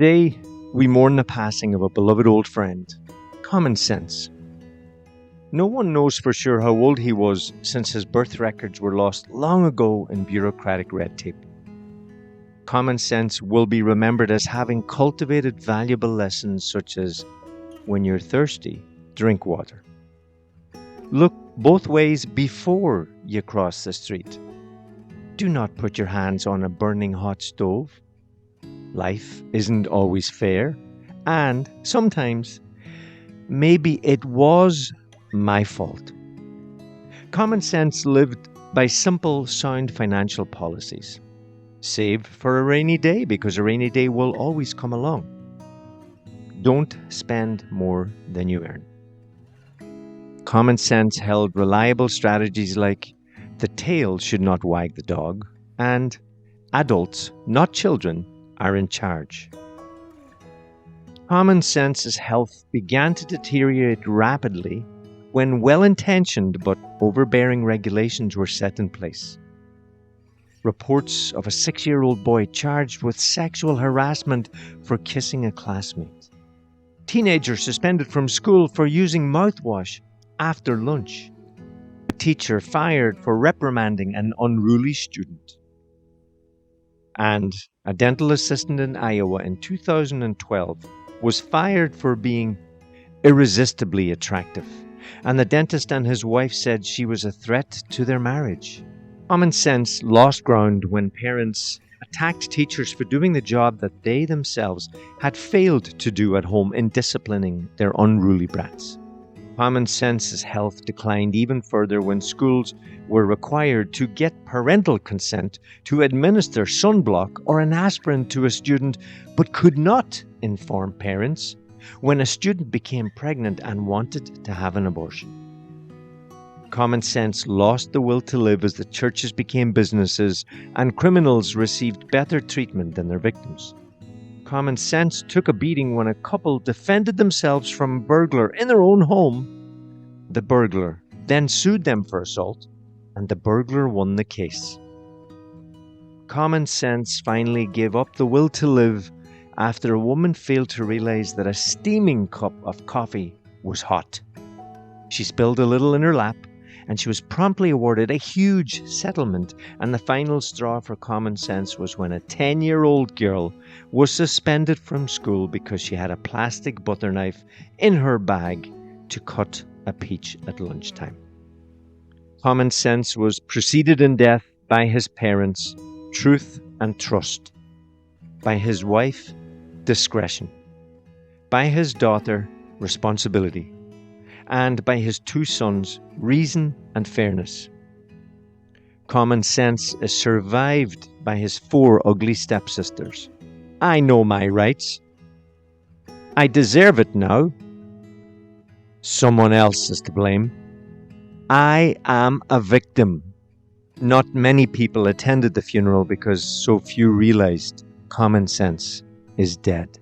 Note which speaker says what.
Speaker 1: Today, we mourn the passing of a beloved old friend, Common Sense. No one knows for sure how old he was since his birth records were lost long ago in bureaucratic red tape. Common Sense will be remembered as having cultivated valuable lessons such as, when you're thirsty, drink water. Look both ways before you cross the street. Do not put your hands on a burning hot stove. Life isn't always fair, and sometimes, maybe it was my fault. Common Sense lived by simple, sound financial policies. Save for a rainy day because a rainy day will always come along. Don't spend more than you earn. Common Sense held reliable strategies like the tail should not wag the dog and adults, not children, are in charge. Common Sense's health began to deteriorate rapidly when well-intentioned but overbearing regulations were set in place. Reports of a 6-year-old boy charged with sexual harassment for kissing a classmate. Teenagers suspended from school for using mouthwash after lunch. A teacher fired for reprimanding an unruly student. And a dental assistant in Iowa in 2012 was fired for being irresistibly attractive, and the dentist and his wife said she was a threat to their marriage. Common Sense lost ground when parents attacked teachers for doing the job that they themselves had failed to do at home in disciplining their unruly brats. Common Sense's health declined even further when schools were required to get parental consent to administer sunblock or an aspirin to a student, but could not inform parents when a student became pregnant and wanted to have an abortion. Common Sense lost the will to live as the churches became businesses and criminals received better treatment than their victims. Common Sense took a beating when a couple defended themselves from a burglar in their own home. The burglar then sued them for assault, and the burglar won the case. Common Sense finally gave up the will to live after a woman failed to realize that a steaming cup of coffee was hot. She spilled a little in her lap, and she was promptly awarded a huge settlement, and the final straw for Common Sense was when a 10-year-old girl was suspended from school because she had a plastic butter knife in her bag to cut a peach at lunchtime. Common Sense was preceded in death by his parents, truth and trust, by his wife, discretion, by his daughter, responsibility, and by his 2 sons, reason and fairness. Common Sense is survived by his 4 ugly stepsisters. I know my rights. I deserve it now. Someone else is to blame. I am a victim. Not many people attended the funeral because so few realized Common Sense is dead.